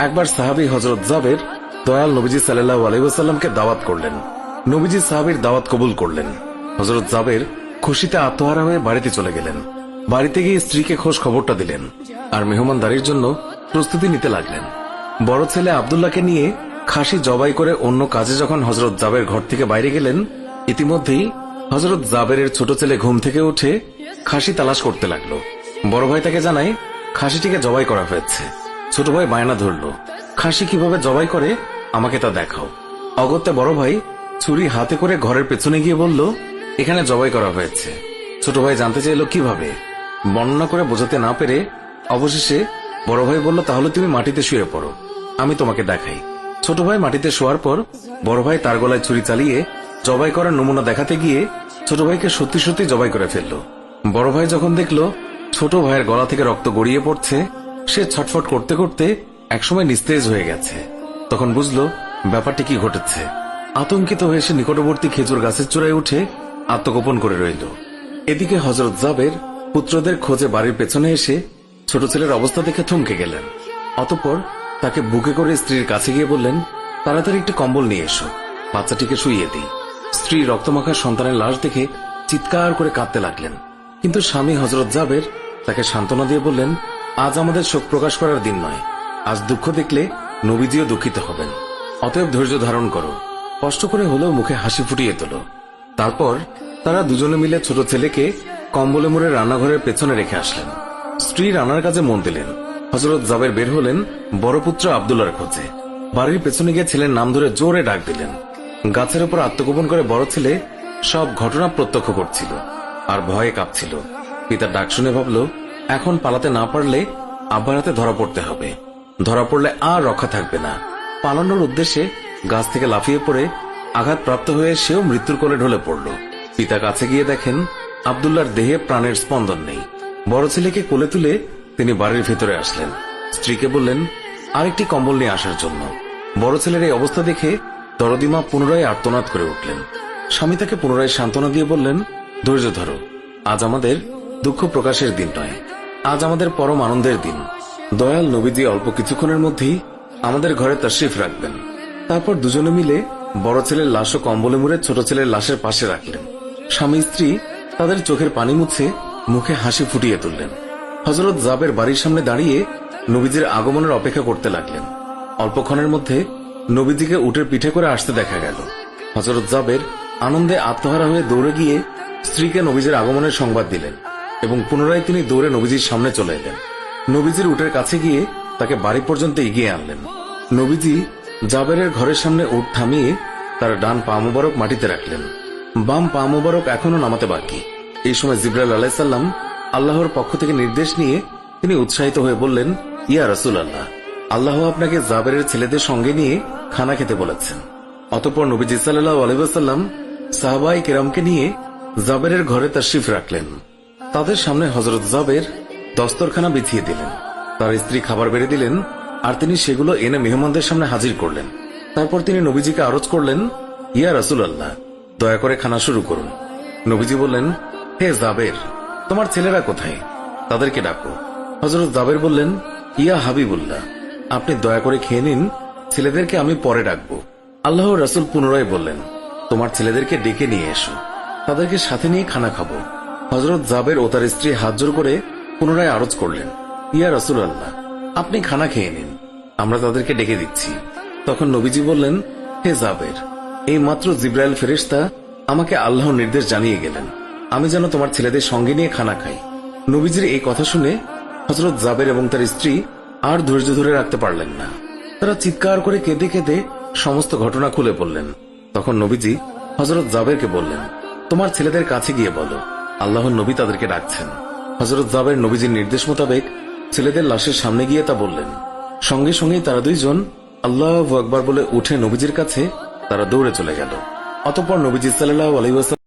একবার সাহাবী হযরত জাবের দয়াল নবীজি সাল্লাল্লাহু আলাইহি ওয়াসাল্লামকে দাওয়াত করলেন। নবীজি সাহাবীর দাওয়াত কবুল করলেন। হযরত জাবের খুশিতে আত্মহারা হয়ে বাড়িতে চলে গেলেন। বাড়িতে গিয়ে স্ত্রীকে খোঁজ খবরটা দিলেন আর মেহমানদারির জন্য প্রস্তুতি নিতে লাগলেন। বড় ছেলে আব্দুল্লাহকে নিয়ে খাসি জবাই করে অন্য কাজে যখন হযরত জাবের ঘর থেকে বাইরে গেলেন, ইতিমধ্যেই হযরত জাবেরের ছোট ছেলে ঘুম থেকে উঠে খাসি তালাশ করতে লাগলো। বড় ভাই তাকে জানায় খাসিটিকে জবাই করা হয়েছে। ছোট ভাই বায়না ধরল, খাসি কিভাবে জবাই করে আমাকে তা দেখাও। অগত্যা বড় ভাই ছুরি হাতে করে ঘরের পেছনে গিয়ে বলল, এখানে জবাই করা হয়েছে। ছোট ভাই জানতে চাইল কিভাবে। বর্ণনা করে বোঝাতে না পেরে অবশেষে বড় ভাই বলল, তাহলে তুমি মাটিতে শুয়ে পড়ো, আমি তোমাকে দেখাই। ছোট ভাই মাটিতে শোয়ার পর বড় ভাই তার গলায় ছুরি চালিয়ে জবাই করার নমুনা দেখাতে গিয়ে ছোট ভাইকে সত্যি সত্যি জবাই করে ফেলল। বড় ভাই যখন দেখল ছোট ভাইয়ের গলা থেকে রক্ত গড়িয়ে পড়ছে, সে ছটফট করতে করতে একসময় নিস্তেজ হয়ে গেছে। তখন বুঝলো ব্যাপারটি কি ঘটেছে। আতঙ্কিত হয়ে সে নিকটবর্তী খেজুর গাছের চূড়ায় উঠে আত্মগোপন করে রইল। এদিকে হযরত জাবের পুত্রদের খোঁজে বাড়ির পেছনে এসে ছোট ছেলের অবস্থা দেখে থমকে গেলেন। অতঃপর তাকে বুকে করে স্ত্রীর কাছে গিয়ে বললেন, তাড়াতাড়ি একটি কম্বল নিয়ে এসো, বাচ্চাটিকে শুইয়ে দিই। স্ত্রী রক্তমাখা সন্তানের লাশ দেখে চিৎকার করে কাঁদতে লাগলেন। কিন্তু স্বামী হযরত জাবের তাকে সান্ত্বনা দিয়ে বললেন, আজ আমাদের শোক প্রকাশ করার দিন নয়, আজ দুঃখ দেখলে নবীজিও দুঃখিত হবেন। অতএব ধৈর্য ধারণ করো, কষ্ট করে হলেও মুখে হাসি ফুটিয়ে তোলো। তারপর তারা দুজনে মিলে ছোট ছেলেকে কম্বলে মুড়ে রান্নাঘরের পেছনে রেখে আসলেন। স্ত্রী রান্নার কাজে মন দিলেন। হযরত জাবের বের হলেন বড় পুত্র আব্দুল্লাহর খোঁজে। বাড়ির পেছনে গিয়ে ছেলের নাম ধরে জোরে ডাক দিলেন। গাছের উপর আত্মগোপন করে বড় ছেলে সব ঘটনা প্রত্যক্ষ করছিল আর ভয়ে কাঁপছিল। পিতার ডাক শুনে ভাবল, এখন পালাতে না পারলে আব্বার হাতে ধরা পড়তে হবে। ধরা পড়লে আর রক্ষা থাকবে না। পালানোর উদ্দেশ্যে গাছ থেকে লাফিয়ে পড়ে আঘাতপ্রাপ্ত হয়ে সেও মৃত্যুর কোলে ঢলে পড়ল। পিতা কাছে গিয়ে দেখেন আব্দুল্লাহর দেহে প্রাণের স্পন্দন নেই। বড় ছেলেকে কোলে তুলে তিনি বাড়ির ভেতরে আসলেন। স্ত্রীকে বললেন আরেকটি কম্বল নিয়ে আসার জন্য। বড় ছেলের এই অবস্থা দেখে দরদিমা পুনরায় আর্তনাদ করে উঠলেন। স্বামী তাকে পুনরায় সান্ত্বনা দিয়ে বললেন, ধৈর্য ধরো, আজ আমাদের দুঃখ প্রকাশের দিন নয়, আজ আমাদের পরম আনন্দের দিন। দয়াল নবীজি অল্প কিছুক্ষণের মধ্যেই আমাদের ঘরে তাশরিফ রাখবেন। তারপর দুজনে মিলে বড় ছেলের লাশ ও কম্বলে মুড়ে ছোট ছেলের লাশের পাশে রাখলেন। স্বামী স্ত্রী তাদের চোখের পানি মুছে মুখে হাসি ফুটিয়ে তুললেন। হযরত জাবের বাড়ির সামনে দাঁড়িয়ে নবীজির আগমনের অপেক্ষা করতে লাগলেন। অল্পক্ষণের মধ্যে নবীজিকে উটের পিঠে করে আসতে দেখা গেল। হযরত জাবের আনন্দে আত্মহারা হয়ে দৌড়ে গিয়ে স্ত্রীকে নবীজির আগমনের সংবাদ দিলেন এবং পুনরায় তিনি দৌড়ে নবীজির সামনে চলে এলেন। নবীজির উটের কাছে গিয়ে তাকে বাড়ি পর্যন্ত এগিয়ে আনলেন। নবীজি জাবেরের ঘরের সামনে উট থামিয়ে তার ডান পা মুবারক মাটিতে রাখলেন। বাম পা মুবারক এখনো নামাতে বাকি। এই সময় জিবরাইল আলাইহিস সালাম আল্লাহর পক্ষ থেকে নির্দেশ নিয়ে তিনি উৎসাহিত হয়ে বললেন, ইয়া রাসূলুল্লাহ, আল্লাহ আপনাকে জাবেরের ছেলেদের সঙ্গে নিয়ে খানা খেতে বলেছেন। অতঃপর নবীজি সাল্লাল্লাহু আলাইহি ওয়াসাল্লাম সাহাবায়ে কেরামকে নিয়ে জাবেরের ঘরে তাশরিফ রাখলেন। তাদের সামনে হযরত জাবের দস্তরখানা বিছিয়ে দিলেন। তার স্ত্রী খাবার বেড়ে দিলেন আর তিনি সেগুলো এনে মেহমানদের সামনে হাজির করলেন। তারপর তিনি নবীজিকে আরজ করলেন, ইয়া রাসূলুল্লাহ, দয়া করে খানা শুরু করুন। নবীজি বললেন, হে জাবের, তোমার ছেলেরা কোথায়? তাদেরকে ডাকো। হযরত জাবের বললেন, ইয়া হাবিবুল্লাহ, আপনি দয়া করে খেয়ে নিন, ছেলেদেরকে আমি পরে ডাকবো। আল্লাহর রাসূল পুনরায় বললেন, তোমার ছেলেদেরকে ডেকে নিয়ে এসো, তাদেরকে সাথে নিয়ে খানা খাবো। হযরত জাবের ও তার স্ত্রী হাত জোড় করে পুনরায় আরজ করলেন, ইয়া রাসূলুল্লাহ, আপনি খানা খেয়ে নিন, আমরা তাদেরকে ডেকে দিচ্ছি। তখন নবীজি বললেন, হে জাবের, এই মাত্র জিবরাইল ফেরেশতা আমাকে আল্লাহর নির্দেশ জানিয়ে গেলেন আমি যেন তোমার ছেলেদের সঙ্গে নিয়ে খানা খাই। নবীজির এই কথা শুনে হযরত জাবের এবং তার স্ত্রী আর ধৈর্য ধরে রাখতে পারলেন না। তারা চিৎকার করে কেঁদে কেঁদে সমস্ত ঘটনা খুলে বললেন। তখন নবীজি হযরত জাবেরকে বললেন, তোমার ছেলেদের কাছে গিয়ে বলো আল্লাহর নবী তাদেরকে ডাকছেন। হযরত জাবের নবীজির নির্দেশ মোতাবেক ছেলেদের লাশের সামনে গিয়ে তা বললেন। সঙ্গে সঙ্গেই তারা দুইজন আল্লাহু আকবার বলে উঠে নবীজির কাছে তারা দৌড়ে চলে গেল। অতঃপর নবীজি সাল্লাল্লাহু আলাইহি ওয়াসাল্লাম